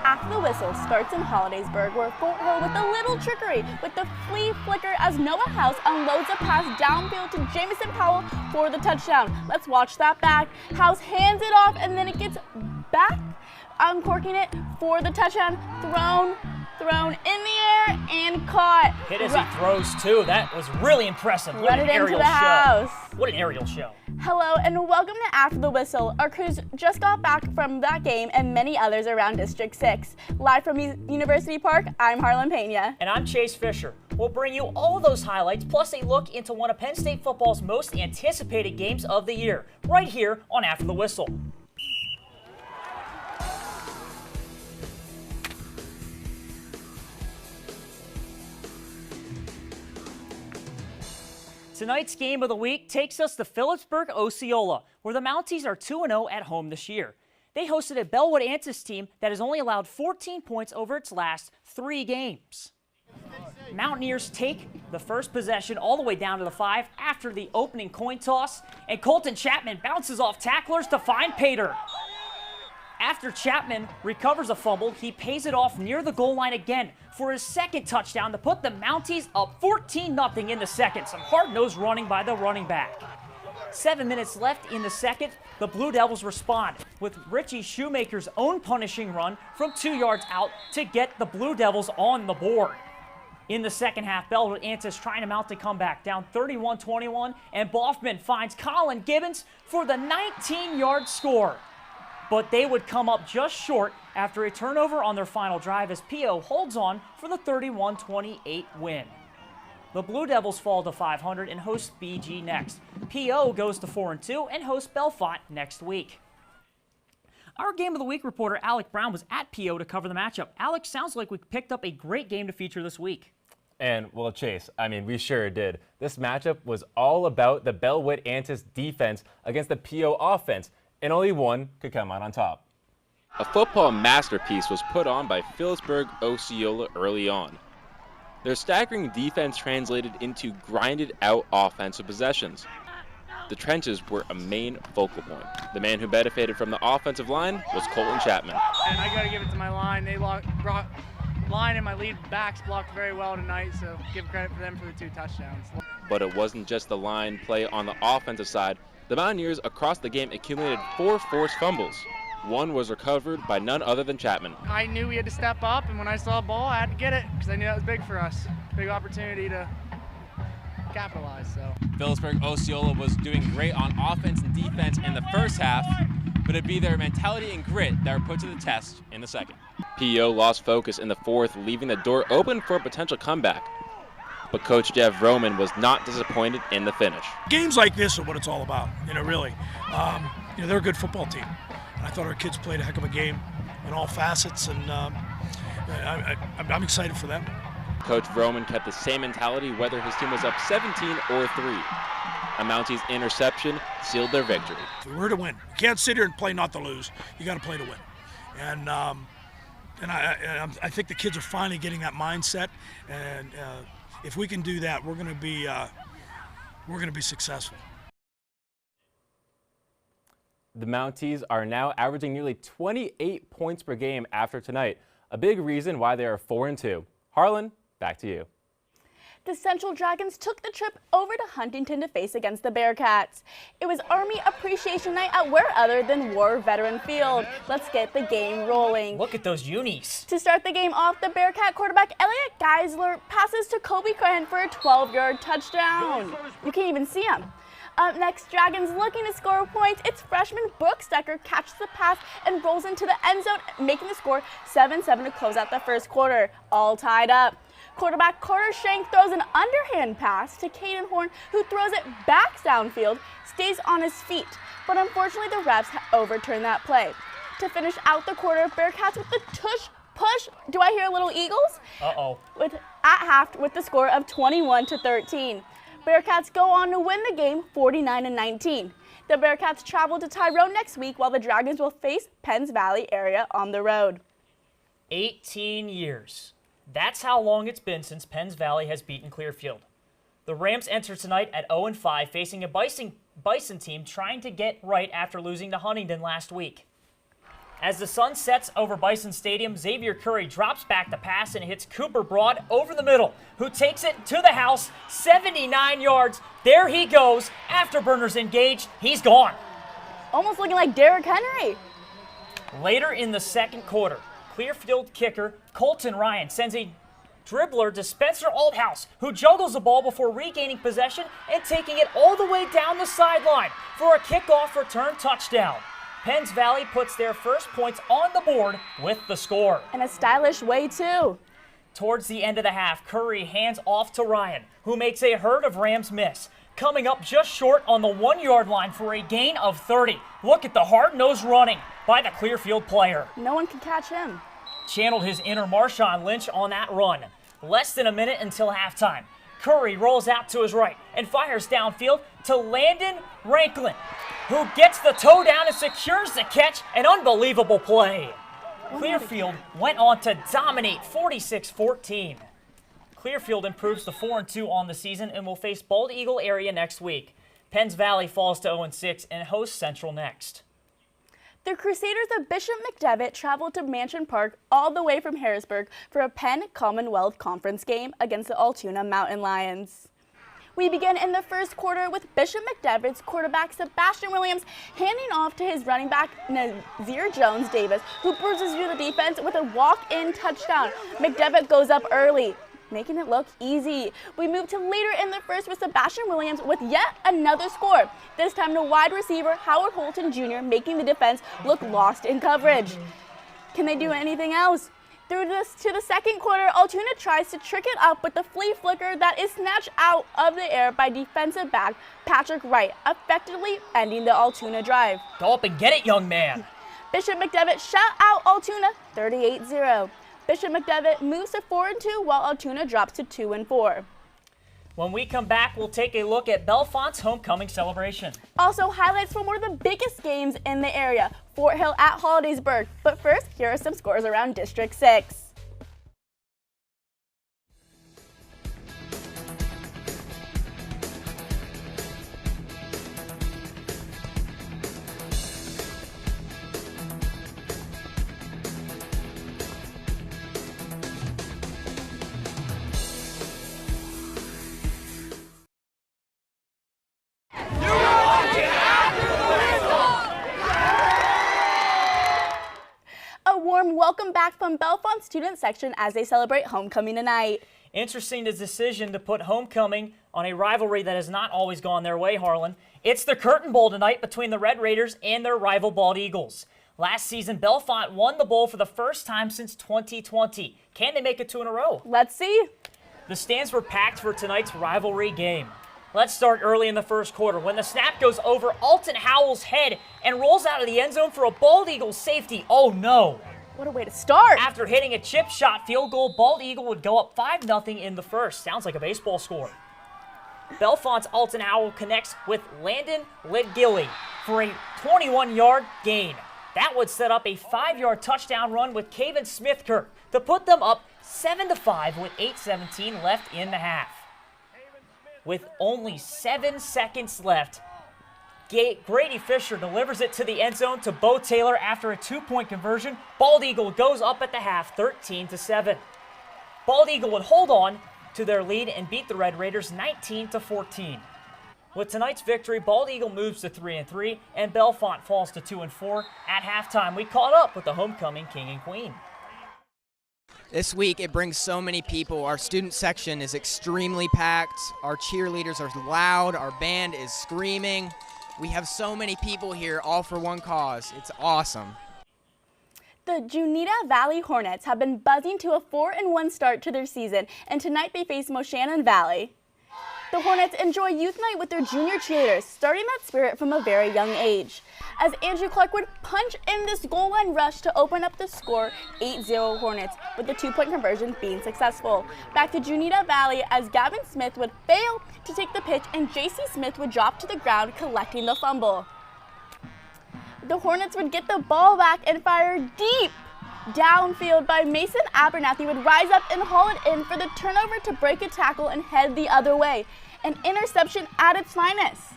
After the whistle starts in Hollidaysburg, where Fort Hill with a little trickery with the flea flicker as Noah House unloads a pass downfield to Jamison Powell for the touchdown. Let's watch that back. House hands it off and then it gets back, uncorking it for the touchdown. Thrown in the air and caught. Hit as he throws too. That was really impressive. What an aerial show. House. What an aerial show. Hello and welcome to After the Whistle. Our crews just got back from that game and many others around District 6. Live from University Park, I'm Harlan Pena. And I'm Chase Fisher. We'll bring you all those highlights plus a look into one of Penn State football's most anticipated games of the year, right here on After the Whistle. Tonight's game of the week takes us to Phillipsburg, Osceola, where the Mounties are 2-0 at home this year. They hosted a Bellwood-Antis team that has only allowed 14 points over its last 3 games. Mountaineers take the first possession all the way down to the 5 after the opening coin toss, and Colton Chapman bounces off tacklers to find Pater. After Chapman recovers a fumble, he pays it off near the goal line again for his second touchdown to put the Mounties up 14-0 in the second. Some hard-nosed running by the running back. 7 minutes left in the second. The Blue Devils respond with Richie Shoemaker's own punishing run from 2 yards out to get the Blue Devils on the board. In the second half, Bellwood-Antis trying to mount a comeback, down 31-21, and Boffman finds Colin Gibbons for the 19-yard score. But they would come up just short after a turnover on their final drive as PO holds on for the 31-28 win. The Blue Devils fall to 500 and host BG next. PO goes to 4-2 and hosts Belfont next week. Our Game of the Week reporter Alec Brown was at PO to cover the matchup. Alec, sounds like we picked up a great game to feature this week. And, well, Chase, we sure did. This matchup was all about the Bellwood-Antis defense against the PO offense, and only one could come out on top. A football masterpiece was put on by Phillipsburg Osceola early on. Their staggering defense translated into grinded-out offensive possessions. The trenches were a main focal point. The man who benefited from the offensive line was Colton Chapman. And I got to give it to my line. They brought line and my lead backs blocked very well tonight, so give credit for them for the 2 touchdowns. But it wasn't just the line play on the offensive side. The Mountaineers across the game accumulated 4 forced fumbles. One was recovered by none other than Chapman. I knew we had to step up, and when I saw a ball, I had to get it because I knew that was big for us. Big opportunity to capitalize. So Phillipsburg Osceola was doing great on offense and defense in the first half, but it'd be their mentality and grit that were put to the test in the second. PO lost focus in the fourth, leaving the door open for a potential comeback. But Coach Jeff Roman was not disappointed in the finish. Games like this are what it's all about, really. They're a good football team. I thought our kids played a heck of a game in all facets, and I'm excited for them. Coach Roman kept the same mentality whether his team was up 17 or 3. A Mounties interception sealed their victory. We're to win. You can't sit here and play not to lose. You got to play to win. And I think the kids are finally getting that mindset, and if we can do that, we're going to be successful. The Mounties are now averaging nearly 28 points per game after tonight, a big reason why they are 4-2. Harlan, back to you. The Central Dragons took the trip over to Huntington to face against the Bearcats. It was Army Appreciation Night at where other than War Veteran Field. Let's get the game rolling. Look at those unis. To start the game off, the Bearcat quarterback Elliot Geisler passes to Kobe Crahan for a 12-yard touchdown. You can't even see him. Up next, Dragons looking to score points. It's freshman Brooks Decker catches the pass and rolls into the end zone, making the score 7-7 to close out the first quarter. All tied up. Quarterback Carter Shank throws an underhand pass to Caden Horn, who throws it back downfield, stays on his feet. But unfortunately, the refs overturned that play. To finish out the quarter, Bearcats with the tush push. Do I hear little Eagles? Uh-oh. At half with the score of 21-13. Bearcats go on to win the game 49-19. The Bearcats travel to Tyrone next week while the Dragons will face Penns Valley area on the road. 18 years. That's how long it's been since Penns Valley has beaten Clearfield. The Rams enter tonight at 0-5, facing a Bison team trying to get right after losing to Huntington last week. As the sun sets over Bison Stadium, Xavier Curry drops back the pass and hits Cooper Broad over the middle, who takes it to the house, 79 yards. There he goes. Afterburners engaged. He's gone. Almost looking like Derrick Henry. Later in the second quarter, Clearfield kicker Colton Ryan sends a dribbler to Spencer Althouse, who juggles the ball before regaining possession and taking it all the way down the sideline for a kickoff return touchdown. Penns Valley puts their first points on the board with the score. In a stylish way, too. Towards the end of the half, Curry hands off to Ryan, who makes a herd of Rams miss, coming up just short on the 1-yard line for a gain of 30. Look at the hard-nosed running by the Clearfield player. No one can catch him. Channeled his inner Marshawn Lynch on that run. Less than a minute until halftime. Curry rolls out to his right and fires downfield to Landon Ranklin, who gets the toe down and secures the catch. An unbelievable play. Clearfield went on to dominate 46-14. Clearfield improves to 4-2 on the season and will face Bald Eagle area next week. Penns Valley falls to 0-6 and hosts Central next. The Crusaders of Bishop McDevitt traveled to Mansion Park all the way from Harrisburg for a Penn Commonwealth Conference game against the Altoona Mountain Lions. We begin in the first quarter with Bishop McDevitt's quarterback Sebastian Williams handing off to his running back Nazir Jones-Davis, who bruises through the defense with a walk-in touchdown. McDevitt goes up early, making it look easy. We move to later in the first with Sebastian Williams with yet another score. This time to wide receiver Howard Holton Jr. making the defense look lost in coverage. Can they do anything else? Through to the second quarter, Altoona tries to trick it up with the flea flicker that is snatched out of the air by defensive back Patrick Wright, effectively ending the Altoona drive. Go up and get it, young man. Bishop McDevitt shut out Altoona 38-0. Bishop McDevitt moves to 4-2 while Altoona drops to 2-4. When we come back, we'll take a look at Bellefonte's homecoming celebration. Also, highlights from one of the biggest games in the area, Fort Hill at Hollidaysburg. But first, here are some scores around District 6. Welcome back from Bellefonte student section as they celebrate homecoming tonight. Interesting the decision to put homecoming on a rivalry that has not always gone their way, Harlan. It's the Curtain Bowl tonight between the Red Raiders and their rival Bald Eagles. Last season, Bellefonte won the bowl for the first time since 2020. Can they make it two in a row? Let's see. The stands were packed for tonight's rivalry game. Let's start early in the first quarter when the snap goes over Alton Howell's head and rolls out of the end zone for a Bald Eagles safety. Oh no. What a way to start. After hitting a chip shot field goal, Bald Eagle would go up 5-0 in the first. Sounds like a baseball score. Bellefonte's Alton Howell connects with Landon Lidgilly for a 21-yard gain. That would set up a 5-yard touchdown run with Caven Smithkirk to put them up 7-5 with 8:17 left in the half. With only 7 seconds left, Grady Fisher delivers it to the end zone to Bo Taylor after a 2-point conversion. Bald Eagle goes up at the half 13-7. Bald Eagle would hold on to their lead and beat the Red Raiders 19-14. With tonight's victory, Bald Eagle moves to 3-3 and Bellefonte falls to 2-4. At halftime, we caught up with the homecoming king and queen. This week, it brings so many people. Our student section is extremely packed. Our cheerleaders are loud. Our band is screaming. We have so many people here, all for one cause. It's awesome. The Junita Valley Hornets have been buzzing to a 4-1 start to their season, and tonight they face Moshannon Valley. The Hornets enjoy youth night with their junior cheerleaders, starting that spirit from a very young age. As Andrew Clark would punch in this goal line rush to open up the score, 8-0 Hornets, with the 2-point conversion being successful. Back to Junita Valley as Gavin Smith would fail to take the pitch and JC Smith would drop to the ground collecting the fumble. The Hornets would get the ball back and fire deep downfield by Mason Abernathy would rise up and haul it in for the turnover to break a tackle and head the other way. An interception at its finest.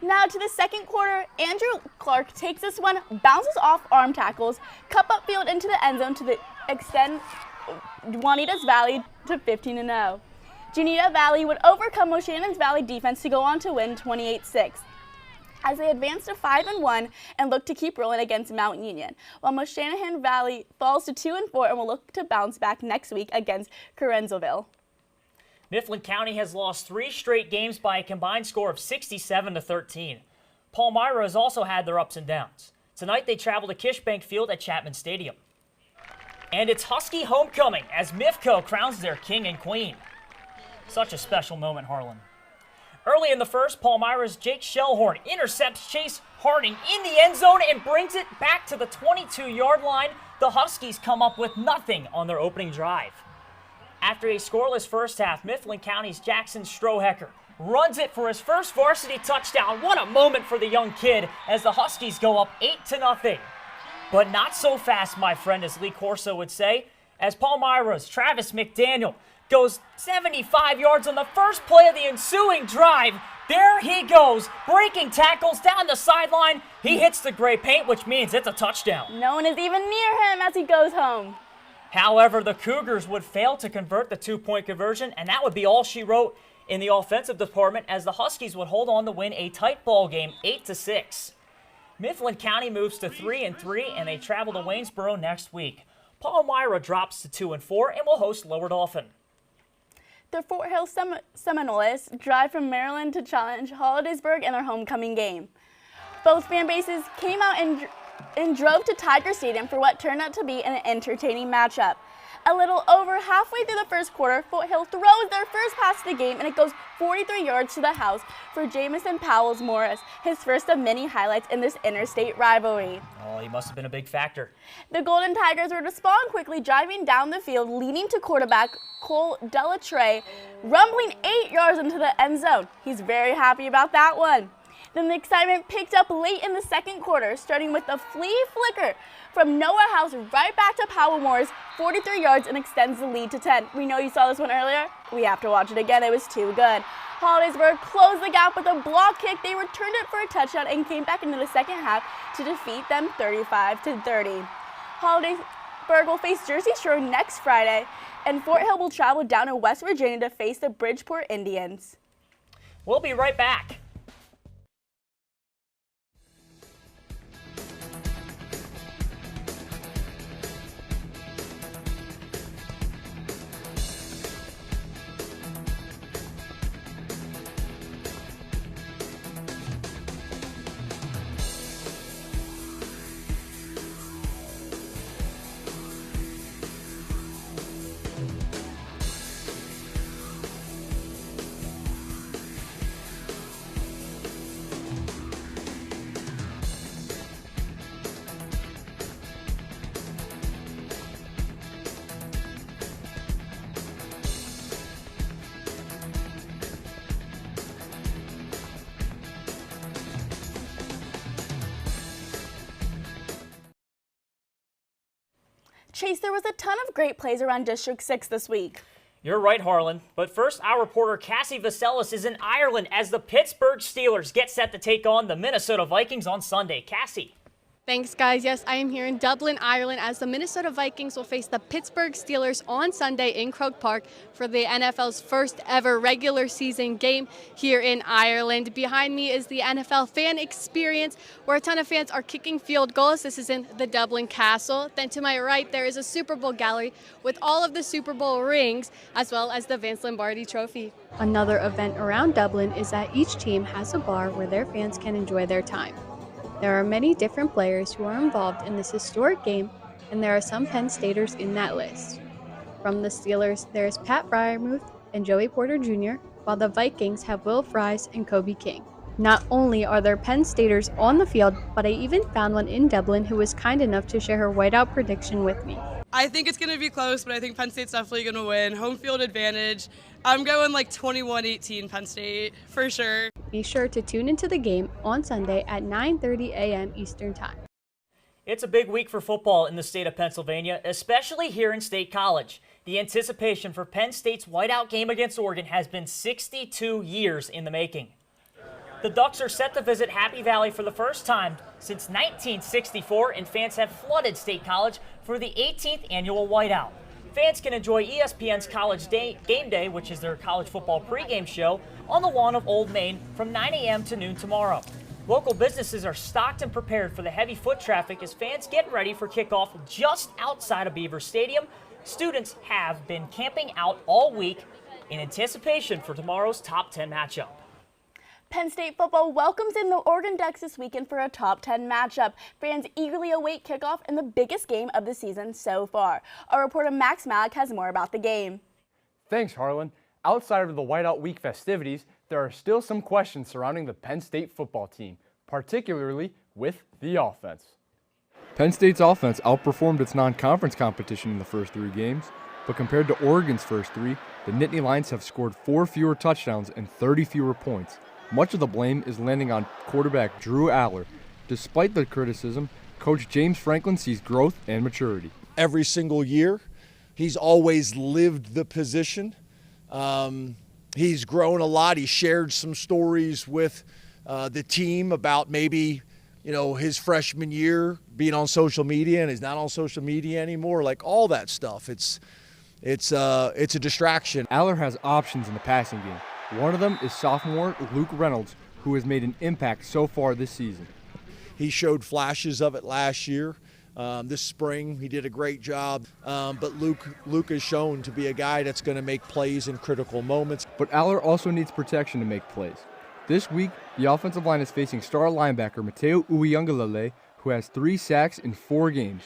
Now to the second quarter, Andrew Clark takes this one, bounces off arm tackles, cup upfield into the end zone to extend Juanita's Valley to 15-0. Junita Valley would overcome Moshannon's Valley defense to go on to win 28-6. As they advance to 5-1 and look to keep rolling against Mount Union, while Moshannon Valley falls to 2-4 and will look to bounce back next week against Carenzoville. Mifflin County has lost 3 straight games by a combined score of 67-13. Palmyra has also had their ups and downs. Tonight they travel to Kishbank Field at Chapman Stadium. And it's Husky homecoming as Mifco crowns their king and queen. Such a special moment, Harlan. Early in the first, Palmyra's Jake Shellhorn intercepts Chase Harding in the end zone and brings it back to the 22-yard line. The Huskies come up with nothing on their opening drive. After a scoreless first half, Mifflin County's Jackson Strohecker runs it for his first varsity touchdown. What a moment for the young kid as the Huskies go up 8-0. But not so fast, my friend, as Lee Corso would say, as Palmyra's Travis McDaniel goes 75 yards on the first play of the ensuing drive. There he goes, breaking tackles down the sideline. He hits the gray paint, which means it's a touchdown. No one is even near him as he goes home. However, the Cougars would fail to convert the 2-point conversion, and that would be all she wrote in the offensive department as the Huskies would hold on to win a tight ball game 8-6. Mifflin County moves to 3-3, and they travel to Waynesboro next week. Palmyra drops to 2-4 and will host Lower Dauphin. The Fort Hill Seminoles drive from Maryland to challenge Hollidaysburg in their homecoming game. Both fan bases came out and drove to Tiger Stadium for what turned out to be an entertaining matchup. A little over halfway through the first quarter, Fort Hill throws their first pass of the game, and it goes 43 yards to the house for Jamison Powell's Morris, his first of many highlights in this interstate rivalry. Oh, he must have been a big factor. The Golden Tigers would respond quickly, driving down the field, leading to quarterback Cole Delattre, rumbling 8 yards into the end zone. He's very happy about that one. Then the excitement picked up late in the second quarter, starting with a flea flicker from Noah House right back to Powell Moore's 43 yards and extends the lead to 10. We know you saw this one earlier. We have to watch it again. It was too good. Hollidaysburg closed the gap with a block kick. They returned it for a touchdown and came back into the second half to defeat them 35-30. Hollidaysburg will face Jersey Shore next Friday, and Fort Hill will travel down to West Virginia to face the Bridgeport Indians. We'll be right back. Chase, there was a ton of great plays around District 6 this week. You're right, Harlan. But first, our reporter Cassie Vaselis is in Ireland as the Pittsburgh Steelers get set to take on the Minnesota Vikings on Sunday. Cassie. Thanks, guys. Yes, I am here in Dublin, Ireland, as the Minnesota Vikings will face the Pittsburgh Steelers on Sunday in Croke Park for the NFL's first ever regular season game here in Ireland. Behind me is the NFL fan experience, where a ton of fans are kicking field goals. This is in the Dublin Castle. Then to my right, there is a Super Bowl gallery with all of the Super Bowl rings, as well as the Vince Lombardi Trophy. Another event around Dublin is that each team has a bar where their fans can enjoy their time. There are many different players who are involved in this historic game, and there are some Penn Staters in that list. From the Steelers, there is Pat Fryermuth and Joey Porter Jr., while the Vikings have Will Fries and Kobe King. Not only are there Penn Staters on the field, but I even found one in Dublin who was kind enough to share her whiteout prediction with me. I think it's going to be close, but I think Penn State's definitely going to win. Home field advantage. I'm going like 21-18 Penn State, for sure. Be sure to tune into the game on Sunday at 9:30 a.m. Eastern Time. It's a big week for football in the state of Pennsylvania, especially here in State College. The anticipation for Penn State's whiteout game against Oregon has been 62 years in the making. The Ducks are set to visit Happy Valley for the first time since 1964, and fans have flooded State College for the 18th annual Whiteout. Fans can enjoy ESPN's College Game Day, which is their college football pregame show, on the lawn of Old Main from 9 a.m. to noon tomorrow. Local businesses are stocked and prepared for the heavy foot traffic as fans get ready for kickoff just outside of Beaver Stadium. Students have been camping out all week in anticipation for tomorrow's top 10 matchup. Penn State football welcomes in the Oregon Ducks this weekend for a top 10 matchup. Fans eagerly await kickoff in the biggest game of the season so far. Our reporter Max Malik has more about the game. Thanks, Harlan. Outside of the Whiteout Week festivities, there are still some questions surrounding the Penn State football team, particularly with the offense. Penn State's offense outperformed its non-conference competition in the first 3 games, but compared to Oregon's first 3, the Nittany Lions have scored 4 fewer touchdowns and 30 fewer points. Much of the blame is landing on quarterback Drew Aller. Despite the criticism, Coach James Franklin sees growth and maturity. Every single year, he's always lived the position. He's grown a lot. He shared some stories with the team about maybe, his freshman year being on social media, and he's not on social media anymore. Like all that stuff. It's a distraction. Aller has options in the passing game. One of them is sophomore Luke Reynolds, who has made an impact so far this season. He showed flashes of it last year. This spring, he did a great job. But Luke is shown to be a guy that's going to make plays in critical moments. But Aller also needs protection to make plays. This week, the offensive line is facing star linebacker Mateo Uyunglele, who has 3 sacks in 4 games.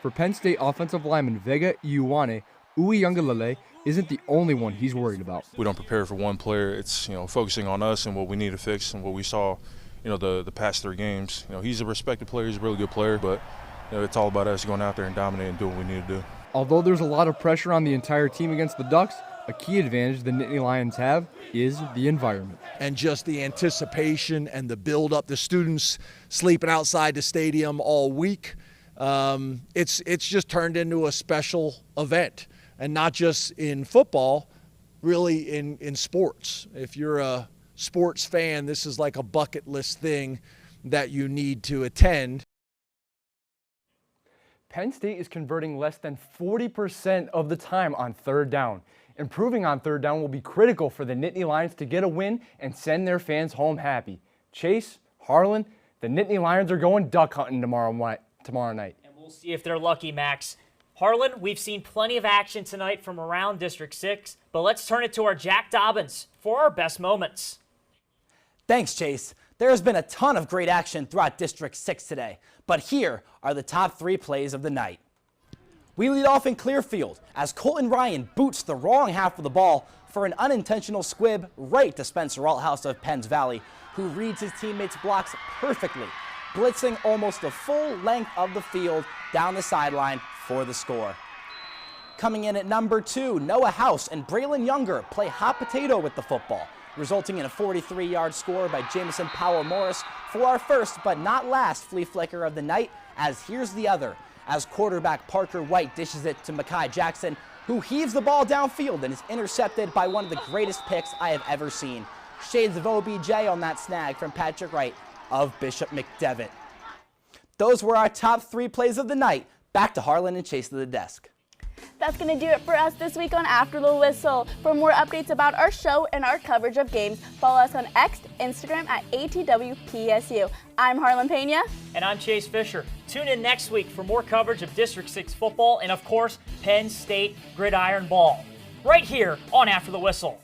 For Penn State offensive lineman Vega Iuane, Uyunglele isn't the only one he's worried about. We don't prepare for one player. It's focusing on us and what we need to fix and what we saw, the past 3 games. He's a respected player. He's a really good player, but it's all about us going out there and dominating and doing what we need to do. Although there's a lot of pressure on the entire team against the Ducks, a key advantage the Nittany Lions have is the environment. And just the anticipation and the build-up, the students sleeping outside the stadium all week. It's just turned into a special event. And not just in football, really in sports. If you're a sports fan, this is like a bucket list thing that you need to attend. Penn State is converting less than 40% of the time on 3rd down. Improving on 3rd down will be critical for the Nittany Lions to get a win and send their fans home happy. Chase, Harlan, the Nittany Lions are going duck hunting tomorrow night. And we'll see if they're lucky, Max. Harlan, we've seen plenty of action tonight from around District 6, but let's turn it to our Jack Dobbins for our best moments. Thanks, Chase. There has been a ton of great action throughout District 6 today, but here are the top 3 plays of the night. We lead off in Clearfield as Colton Ryan boots the wrong half of the ball for an unintentional squib right to Spencer Althouse of Penns Valley, who reads his teammates' blocks perfectly, blitzing almost the full length of the field down the sideline for the score. Coming in at number 2, Noah House and Braylon Younger play hot potato with the football, resulting in a 43-yard score by Jameson Powell Morris for our first but not last flea flicker of the night, as here's the other, as quarterback Parker White dishes it to Mekhi Jackson, who heaves the ball downfield and is intercepted by one of the greatest picks I have ever seen. Shades of OBJ on that snag from Patrick Wright of Bishop McDevitt. Those were our top 3 plays of the night. Back to Harlan and Chase to the desk. That's going to do it for us this week on After the Whistle. For more updates about our show and our coverage of games, follow us on X, Instagram at ATWPSU. I'm Harlan Pena. And I'm Chase Fisher. Tune in next week for more coverage of District 6 football and, of course, Penn State gridiron ball. Right here on After the Whistle.